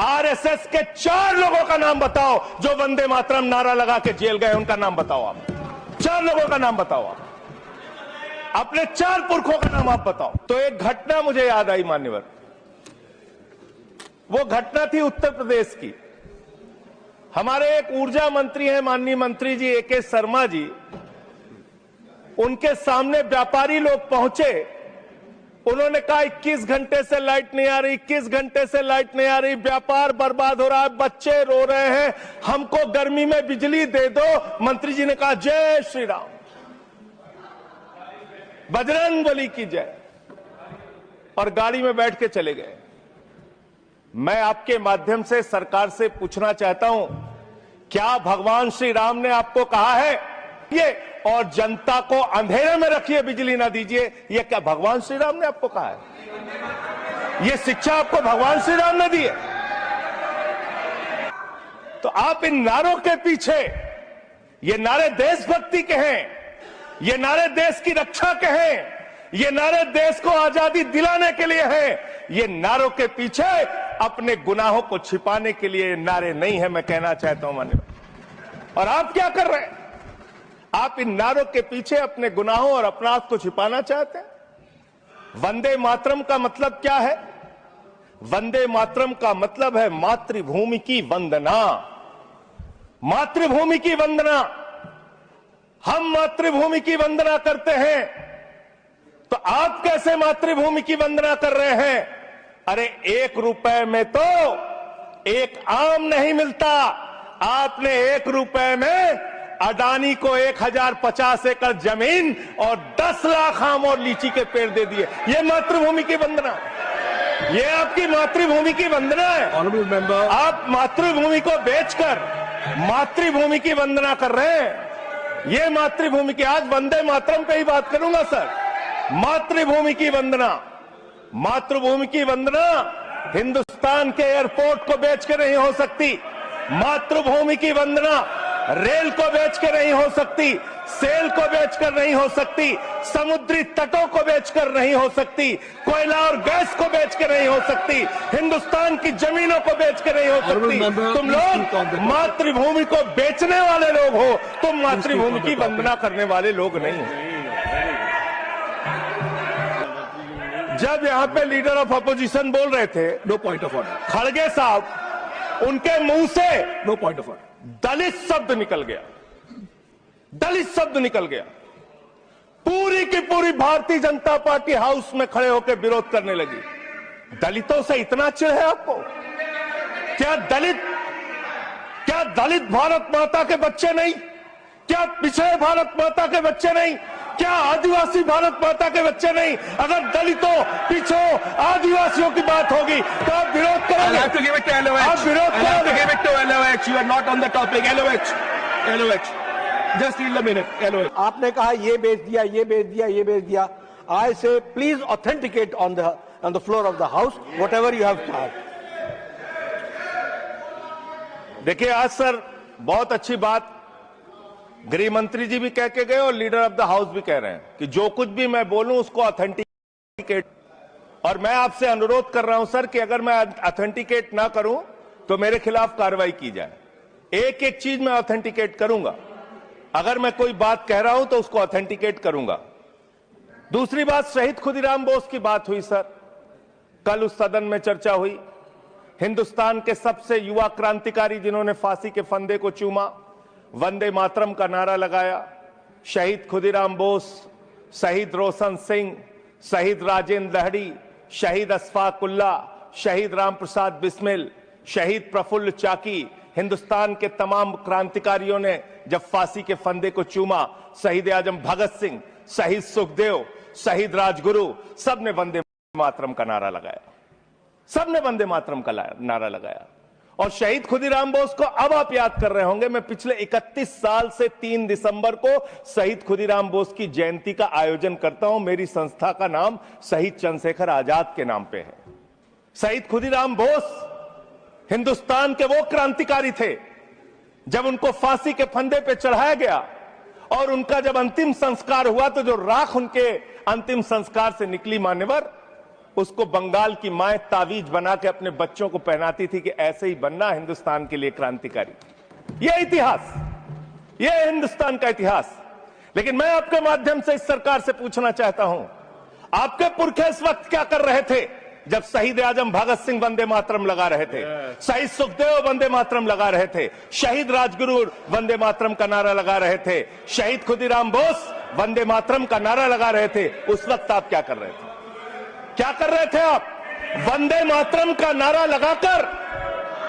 RSS के 4 लोगों का नाम बताओ जो वंदे मातरम नारा लगा के जेल गए, उनका नाम बताओ आप। 4 लोगों का नाम बताओ आप, अपने 4 पुरखों का नाम आप बताओ। तो एक घटना मुझे याद आई मान्यवर, वो घटना थी उत्तर प्रदेश की। हमारे एक ऊर्जा मंत्री हैं माननीय मंत्री जी ए.के. शर्मा जी, उनके सामने व्यापारी लोग पहुंचे, उन्होंने कहा 21 घंटे से लाइट नहीं आ रही, 21 घंटे से लाइट नहीं आ रही, व्यापार बर्बाद हो रहा है, बच्चे रो रहे हैं, हमको गर्मी में बिजली दे दो। मंत्री जी ने कहा जय श्री राम, बजरंगबली की जय, और गाड़ी में बैठ के चले गए। मैं आपके माध्यम से सरकार से पूछना चाहता हूं, क्या भगवान श्री राम ने आपको कहा है ये और जनता को अंधेरे में रखिए, बिजली ना दीजिए? ये क्या भगवान श्री राम ने आपको कहा है? ये शिक्षा आपको भगवान श्री राम ने दी है? तो आप इन नारों के पीछे, ये नारे देशभक्ति के हैं, ये नारे देश की रक्षा के हैं, ये नारे देश को आजादी दिलाने के लिए हैं, ये नारों के पीछे अपने गुनाहों को छिपाने के लिए नारे नहीं है, मैं कहना चाहता हूं माननीय। और आप क्या कर रहे हैं? आप इन नारों के पीछे अपने गुनाहों और अपराध को छिपाना चाहते हैं। वंदे मातरम का मतलब क्या है? वंदे मातरम का मतलब है मातृभूमि की वंदना, मातृभूमि की वंदना। हम मातृभूमि की वंदना करते हैं, तो आप कैसे मातृभूमि की वंदना कर रहे हैं? अरे 1 रुपए में तो एक आम नहीं मिलता, आपने 1 रुपए में अडानी को 1050 एकड़ जमीन और 10 लाख आम और लीची के पेड़ दे दिए। ये मातृभूमि की वंदना, ये आपकी मातृभूमि की वंदना है। ऑनरेबल मेंबर, आप मातृभूमि को बेचकर मातृभूमि की वंदना कर रहे हैं। ये मातृभूमि की, आज वंदे मातरम पे ही बात करूंगा सर। मातृभूमि की वंदना, मातृभूमि की वंदना हिंदुस्तान के एयरपोर्ट को बेच के नहीं हो सकती। मातृभूमि की वंदना रेल को बेच के नहीं हो सकती, सेल को बेचकर नहीं हो सकती, समुद्री तटों को बेचकर नहीं हो सकती, कोयला और गैस को बेच के नहीं हो सकती, हिंदुस्तान की जमीनों को बेच के नहीं हो सकती। तुम लोग मातृभूमि को बेचने वाले लोग हो, तुम मातृभूमि की वंदना करने वाले लोग नहीं हो। जब यहां पे लीडर ऑफ अपोजिशन बोल रहे थे, नो पॉइंट ऑफ ऑर्डर, खड़गे साहब, उनके मुंह से नो पॉइंट ऑफ ऑर्डर, दलित शब्द निकल गया, दलित शब्द निकल गया। पूरी की पूरी भारतीय जनता पार्टी हाउस में खड़े होकर विरोध करने लगी। दलितों से इतना चिढ़ है आपको? क्या दलित भारत माता के बच्चे नहीं? क्या पिछड़े भारत माता के बच्चे नहीं? क्या आदिवासी भारत माता के बच्चे नहीं? अगर दलितों, पिछड़ों, आदिवासियों की बात होगी तो आप विरोध करोगे? आप विरोध करोगे? You are not on the topic. LOH. Just in a minute. LOH. आपने कहा ये बेच दिया, ये बेच दिया, ये बेच दिया। I say please authenticate on the floor of the house whatever you have charged. देखिए आज सर बहुत अच्छी बात गृह मंत्री जी भी कह के गए और लीडर ऑफ द हाउस भी कह रहे हैं कि जो कुछ भी मैं बोलूं उसको ऑथेंटिकेट, और मैं आपसे अनुरोध कर रहा हूं सर कि अगर मैं ऑथेंटिकेट ना करूं तो मेरे खिलाफ कार्रवाई की जाए। एक एक चीज मैं ऑथेंटिकेट करूंगा, अगर मैं कोई बात कह रहा हूं तो उसको ऑथेंटिकेट करूंगा। दूसरी बात, शहीद खुदीराम बोस की बात हुई सर, कल उस सदन में चर्चा हुई। हिंदुस्तान के सबसे युवा क्रांतिकारी जिन्होंने फांसी के फंदे को चूमा, वंदे मातरम का नारा लगाया, शहीद खुदीराम बोस, शहीद रोशन सिंह, शहीद राजेंद्र दहड़ी, शहीद अशफाक उल्ला, शहीद राम प्रसाद बिस्मिल, शहीद प्रफुल्ल चाकी, हिंदुस्तान के तमाम क्रांतिकारियों ने जब फांसी के फंदे को चूमा, शहीद आजम भगत सिंह, शहीद सुखदेव, शहीद राजगुरु, सबने वंदे मातरम का नारा लगाया, सबने वंदे मातरम का नारा लगाया। और शहीद खुदीराम बोस को अब आप याद कर रहे होंगे, मैं पिछले 31 साल से 3 दिसंबर को शहीद खुदीराम बोस की जयंती का आयोजन करता हूं। मेरी संस्था का नाम शहीद चंद्रशेखर आजाद के नाम पे है। शहीद खुदीराम बोस हिंदुस्तान के वो क्रांतिकारी थे, जब उनको फांसी के फंदे पे चढ़ाया गया और उनका जब अंतिम संस्कार हुआ तो जो राख उनके अंतिम संस्कार से निकली मान्यवर, उसको बंगाल की माए तावीज बना के अपने बच्चों को पहनाती थी कि ऐसे ही बनना हिंदुस्तान के लिए क्रांतिकारी। यह इतिहास, यह हिंदुस्तान का इतिहास। लेकिन मैं आपके माध्यम से इस सरकार से पूछना चाहता हूं, आपके पुरखे इस वक्त क्या कर रहे थे जब शहीद आजम भगत सिंह वंदे मातरम लगा रहे थे, शहीद सुखदेव वंदे मातरम लगा रहे थे, शहीद राजगुरु वंदे मातरम का नारा लगा रहे थे, शहीद खुदीराम बोस वंदे मातरम का नारा लगा रहे थे। उस वक्त आप क्या कर रहे थे? क्या कर रहे थे आप? वंदे मातरम का नारा लगाकर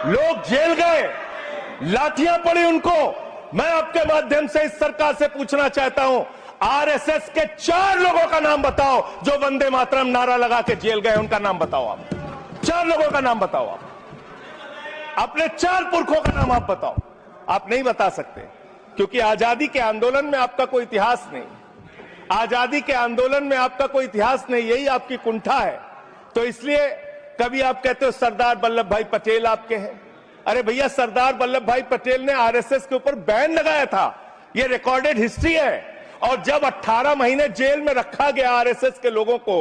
लोग जेल गए, लाठियां पड़ी उनको। मैं आपके माध्यम से इस सरकार से पूछना चाहता हूं, आरएसएस के 4 लोगों का नाम बताओ जो वंदे मातरम नारा लगा के जेल गए, उनका नाम बताओ आप। 4 लोगों का नाम बताओ आप, अपने 4 पुरखों का नाम आप बताओ। आप नहीं बता सकते क्योंकि आजादी के आंदोलन में आपका कोई इतिहास नहीं, आजादी के आंदोलन में आपका कोई इतिहास नहीं, यही आपकी कुंठा है। तो इसलिए कभी आप कहते हो सरदार वल्लभ भाई पटेल आपके हैं। अरे भैया, सरदार वल्लभ भाई पटेल ने आरएसएस के ऊपर बैन लगाया था, यह रिकॉर्डेड हिस्ट्री है। और जब 18 महीने जेल में रखा गया आरएसएस के लोगों को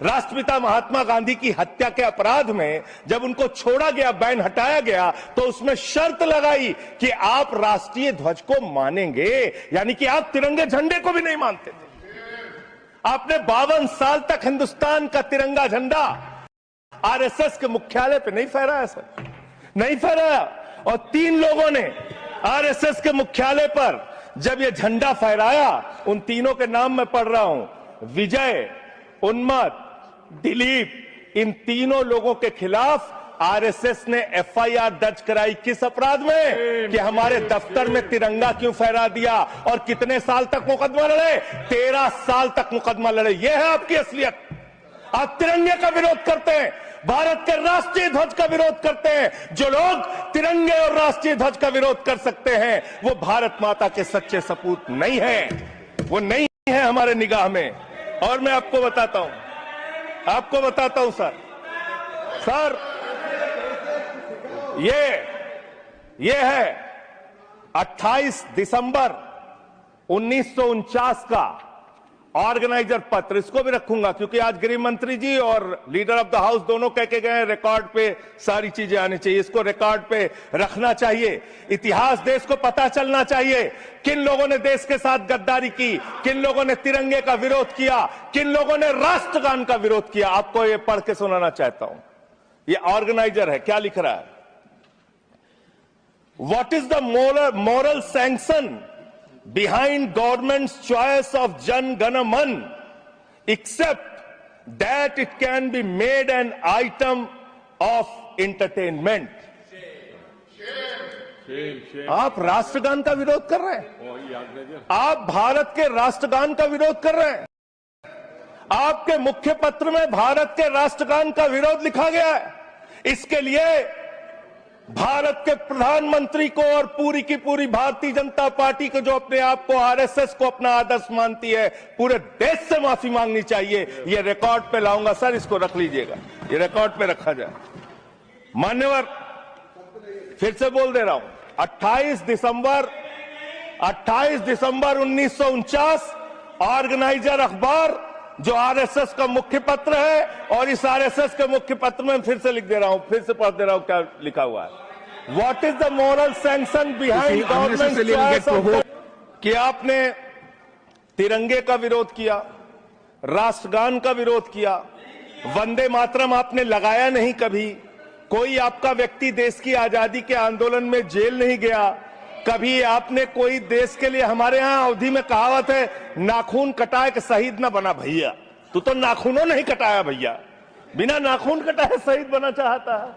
राष्ट्रपिता महात्मा गांधी की हत्या के अपराध में, जब उनको छोड़ा गया, बैन हटाया गया, तो उसमें शर्त लगाई कि आप राष्ट्रीय ध्वज को मानेंगे, यानी कि आप तिरंगे झंडे को भी नहीं मानते थे। आपने 52 साल तक हिंदुस्तान का तिरंगा झंडा आरएसएस के मुख्यालय पे नहीं फहराया सर, नहीं फहराया। और 3 लोगों ने आरएसएस के मुख्यालय पर जब ये झंडा फहराया, उन तीनों के नाम मैं पढ़ रहा हूं, विजय, उन्मत, दिलीप, इन तीनों लोगों के खिलाफ आरएसएस ने एफआईआर दर्ज कराई। किस अपराध में? कि हमारे दफ्तर में तिरंगा क्यों फहरा दिया। और कितने साल तक मुकदमा लड़े? 13 साल तक मुकदमा लड़े। यह है आपकी असलियत। आप तिरंगे का विरोध करते हैं, भारत के राष्ट्रीय ध्वज का विरोध करते हैं। जो लोग तिरंगे और राष्ट्रीय ध्वज का विरोध कर सकते हैं, वो भारत माता के सच्चे सपूत नहीं है, वो नहीं है हमारे निगाह में। और मैं आपको बताता हूं सर, ये है 28 दिसंबर 1949 का ऑर्गेनाइजर पत्र। इसको भी रखूंगा क्योंकि आज गृह मंत्री जी और लीडर ऑफ द हाउस दोनों कह के गए, रिकॉर्ड पे सारी चीजें आनी चाहिए, इसको रिकॉर्ड पे रखना चाहिए। इतिहास देश को पता चलना चाहिए, किन लोगों ने देश के साथ गद्दारी की, किन लोगों ने तिरंगे का विरोध किया, किन लोगों ने राष्ट्रगान का विरोध किया। आपको ये पढ़ के सुनाना चाहता हूं, ये ऑर्गेनाइजर है, क्या लिख रहा है। What is the moral sanction behind government's choice of Jan Gana Man, except that it can be made an item of entertainment? आप राष्ट्रगान का विरोध कर रहे हैं, आप भारत के राष्ट्रगान का विरोध कर रहे हैं। आपके मुख्य पत्र में भारत के राष्ट्रगान का विरोध लिखा गया है। इसके लिए भारत के प्रधानमंत्री को और पूरी की पूरी भारतीय जनता पार्टी को, जो अपने आप को आरएसएस को अपना आदर्श मानती है, पूरे देश से माफी मांगनी चाहिए। ये रिकॉर्ड पे लाऊंगा सर, इसको रख लीजिएगा, ये रिकॉर्ड पे रखा जाए। मान्यवर, फिर से बोल दे रहा हूं, 28 दिसंबर 1949 ऑर्गेनाइजर अखबार, जो आरएसएस का मुख्य पत्र है, और इस आरएसएस के मुख्य पत्र में फिर से लिख दे रहा हूं, फिर से पढ़ दे रहा हूं क्या लिखा हुआ है। What is the moral sanction behind government कि आपने तिरंगे का विरोध किया, राष्ट्रगान का विरोध किया, वंदे मातरम आपने लगाया नहीं कभी। कोई आपका व्यक्ति देश की आजादी के आंदोलन में जेल नहीं गया कभी। आपने कोई देश के लिए, हमारे यहां अवधि में कहावत है, नाखून कटाए के शहीद ना बना भैया। तू तो नाखूनों नहीं कटाया भैया, बिना नाखून कटाए शहीद बना चाहता है,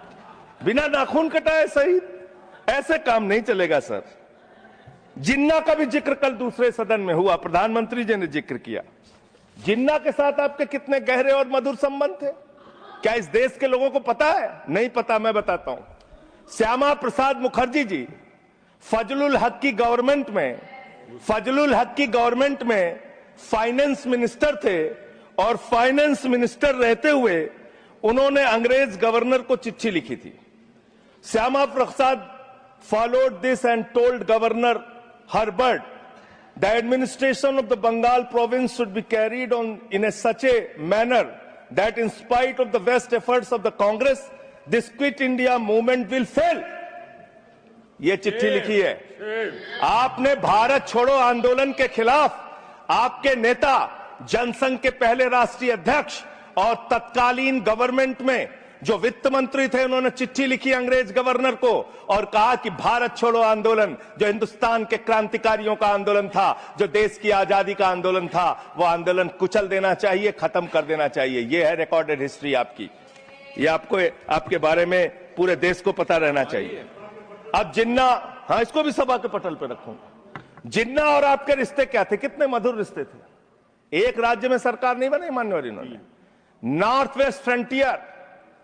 बिना नाखून कटाए शहीद। ऐसे काम नहीं चलेगा सर। जिन्ना का भी जिक्र कल दूसरे सदन में हुआ, प्रधानमंत्री जी ने जिक्र किया। जिन्ना के साथ आपके कितने गहरे और मधुर संबंध थे, क्या इस देश के लोगों को पता है? नहीं पता, मैं बताता हूं। श्यामा प्रसाद मुखर्जी जी फजलुल हक की गवर्नमेंट में फाइनेंस मिनिस्टर थे, और फाइनेंस मिनिस्टर रहते हुए उन्होंने अंग्रेज गवर्नर को चिट्ठी लिखी थी। Shyama Prasad followed this and told governor Herbert the administration of the Bengal province should be carried on in a such a manner that in spite of the best efforts of the Congress, this Quit India movement will fail. ये चिट्ठी लिखी है। आपने भारत छोड़ो आंदोलन के खिलाफ आपके नेता, जनसंघ के पहले राष्ट्रीय अध्यक्ष और तत्कालीन गवर्नमेंट में जो वित्त मंत्री थे, उन्होंने चिट्ठी लिखी अंग्रेज गवर्नर को और कहा कि भारत छोड़ो आंदोलन जो हिंदुस्तान के क्रांतिकारियों का आंदोलन था, जो देश की आजादी का आंदोलन था, वो आंदोलन कुचल देना चाहिए, खत्म कर देना चाहिए। ये है रिकॉर्डेड हिस्ट्री आपकी। ये आपको आपके बारे में पूरे देश को पता रहना चाहिए। अब जिन्ना, हाँ, इसको भी सभा के पटल पर रखूंगा। जिन्ना और आपके रिश्ते क्या थे? कितने मधुर रिश्ते थे। एक राज्य में सरकार नहीं बनाई मान्यवर इन्होंने। नॉर्थ वेस्ट फ्रंटियर,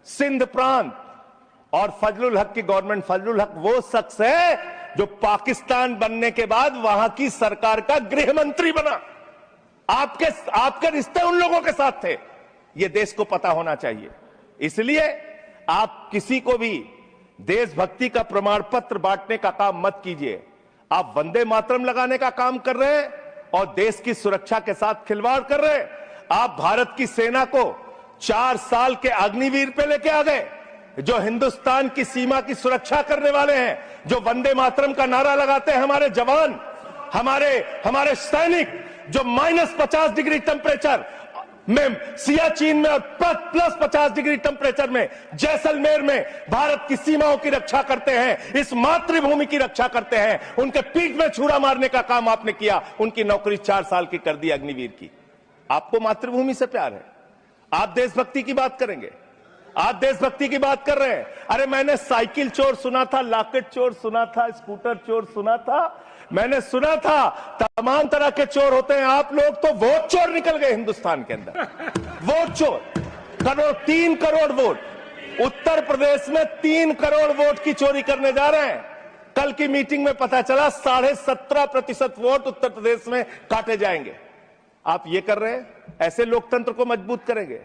सिंध प्रांत और फजलुल हक की गवर्नमेंट। फजलुल हक वो शख्स है जो पाकिस्तान बनने के बाद वहां की सरकार का गृह मंत्री बना। आपके रिश्ते उन लोगों के साथ थे। ये देश को पता होना चाहिए। इसलिए आप किसी को भी देशभक्ति का प्रमाण पत्र बांटने का काम मत कीजिए। आप वंदे मातरम लगाने का काम कर रहे हैं और देश की सुरक्षा के साथ खिलवाड़ कर रहे हैं। आप भारत की सेना को 4 साल के अग्निवीर पे लेके आ गए, जो हिंदुस्तान की सीमा की सुरक्षा करने वाले हैं, जो वंदे मातरम का नारा लगाते हैं हमारे जवान, हमारे सैनिक, जो -50 डिग्री टेम्परेचर में सियाचिन में और +50 डिग्री टेम्परेचर में जैसलमेर में भारत की सीमाओं की रक्षा करते हैं, इस मातृभूमि की रक्षा करते हैं। उनके पीठ में छुरा मारने का काम आपने किया। उनकी नौकरी 4 साल की कर दी अग्निवीर की। आपको मातृभूमि से प्यार है, आप देशभक्ति की बात करेंगे। आप देशभक्ति की बात कर रहे हैं। अरे मैंने साइकिल चोर सुना था, लॉकेट चोर सुना था, स्कूटर चोर सुना था, मैंने सुना था तमाम तरह के चोर होते हैं। आप लोग तो वोट चोर निकल गए हिंदुस्तान के अंदर। वोट चोर, 3 करोड़ वोट उत्तर प्रदेश में 3 करोड़ वोट की चोरी करने जा रहे हैं। कल की मीटिंग में पता चला 17.5% वोट उत्तर प्रदेश में काटे जाएंगे। आप ये कर रहे हैं, ऐसे लोकतंत्र को मजबूत करेंगे?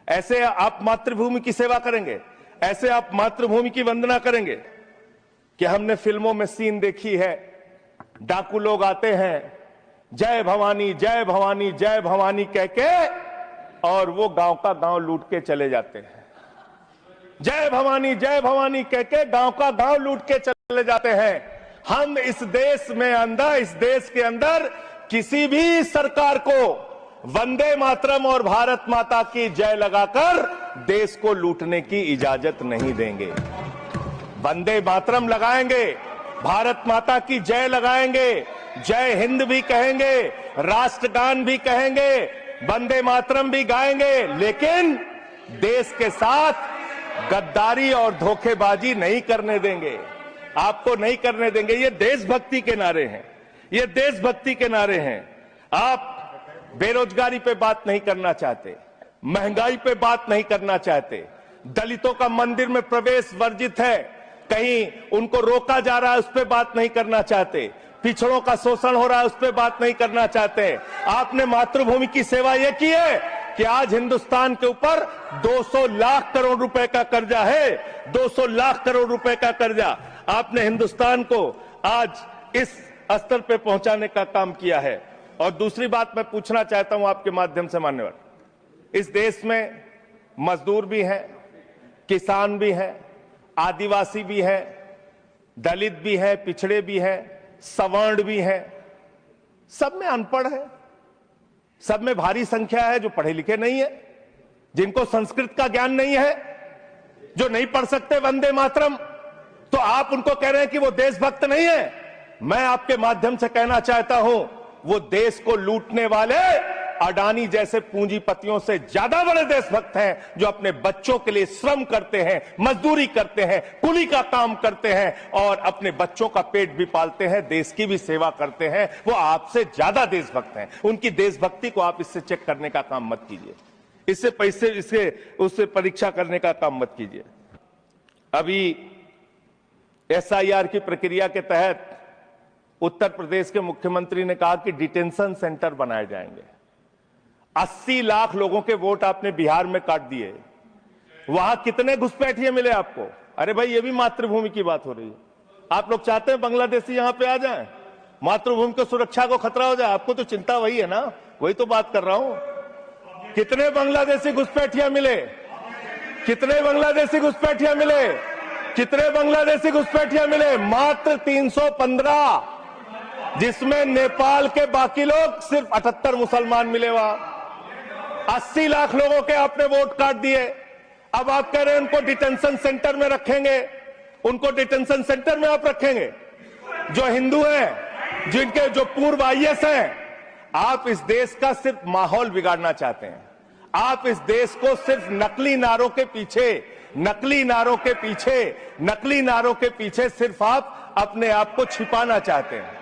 ऐसे आप मातृभूमि की सेवा करेंगे? ऐसे आप मातृभूमि की वंदना करेंगे? कि हमने फिल्मों में सीन देखी है, डाकू लोग आते हैं, जय भवानी जय भवानी जय भवानी कह के, और वो गांव का गांव लूट के चले जाते हैं। जय भवानी कह के गांव का गांव लूट के चले जाते हैं। हम इस देश के अंदर किसी भी सरकार को वंदे मातरम और भारत माता की जय लगाकर देश को लूटने की इजाजत नहीं देंगे। वंदे मातरम लगाएंगे, भारत माता की जय लगाएंगे, जय हिंद भी कहेंगे, राष्ट्रगान भी कहेंगे, वंदे मातरम भी गाएंगे, लेकिन देश के साथ गद्दारी और धोखेबाजी नहीं करने देंगे। आपको नहीं करने देंगे। ये देशभक्ति के नारे हैं, ये देशभक्ति के नारे हैं। आप बेरोजगारी पे बात नहीं करना चाहते, महंगाई पे बात नहीं करना चाहते, दलितों का मंदिर में प्रवेश वर्जित है, कहीं उनको रोका जा रहा है, उस पर बात नहीं करना चाहते, पिछड़ों का शोषण हो रहा है, उस पर बात नहीं करना चाहते। आपने मातृभूमि की सेवा यह की है कि आज हिंदुस्तान के ऊपर 200 लाख करोड़ रुपए का कर्जा है। 200 लाख करोड़ रुपए का कर्जा आपने हिंदुस्तान को आज इस स्तर पे पहुंचाने का काम किया है। और दूसरी बात मैं पूछना चाहता हूं आपके माध्यम से मान्यवर, इस देश में मजदूर भी हैं, किसान भी हैं, आदिवासी भी हैं, दलित भी हैं, पिछड़े भी हैं, सवर्ण भी हैं, सब में अनपढ़ है, सब में भारी संख्या है जो पढ़े लिखे नहीं है, जिनको संस्कृत का ज्ञान नहीं है, जो नहीं पढ़ सकते वंदे मातरम। तो आप उनको कह रहे हैं कि वो देशभक्त नहीं है। मैं आपके माध्यम से कहना चाहता हूं, वो देश को लूटने वाले अडानी जैसे पूंजीपतियों से ज्यादा बड़े देशभक्त हैं, जो अपने बच्चों के लिए श्रम करते हैं, मजदूरी करते हैं, कुली का काम करते हैं और अपने बच्चों का पेट भी पालते हैं, देश की भी सेवा करते हैं। वो आपसे ज्यादा देशभक्त हैं। उनकी देशभक्ति को आप इससे चेक करने का काम मत कीजिए, इससे उससे परीक्षा करने का काम मत कीजिए। अभी SIR की प्रक्रिया के तहत उत्तर प्रदेश के मुख्यमंत्री ने कहा कि डिटेंशन सेंटर बनाए जाएंगे। 80 लाख लोगों के वोट आपने बिहार में काट दिए। वहां कितने घुसपैठिए मिले आपको? अरे भाई, ये भी मातृभूमि की बात हो रही है। आप लोग चाहते हैं बांग्लादेशी यहां पे आ जाएं, मातृभूमि की सुरक्षा को खतरा हो जाए? आपको तो चिंता वही है ना, वही तो बात कर रहा हूं। कितने बांग्लादेशी घुसपैठिया मिले? कितने बांग्लादेशी घुसपैठिया मिले? कितने बांग्लादेशी घुसपैठिया मिले? मात्र 315, जिसमें नेपाल के बाकी लोग सिर्फ 78 मुसलमान मिले। वहां 80 लाख लोगों के आपने वोट काट दिए। अब आप कह रहे हैं उनको डिटेंशन सेंटर में रखेंगे। उनको डिटेंशन सेंटर में आप रखेंगे जो हिंदू हैं, जिनके जो पूर्व आईएएस हैं। आप इस देश का सिर्फ माहौल बिगाड़ना चाहते हैं। आप इस देश को सिर्फ नकली नारों के पीछे सिर्फ आप अपने आप को छिपाना चाहते हैं।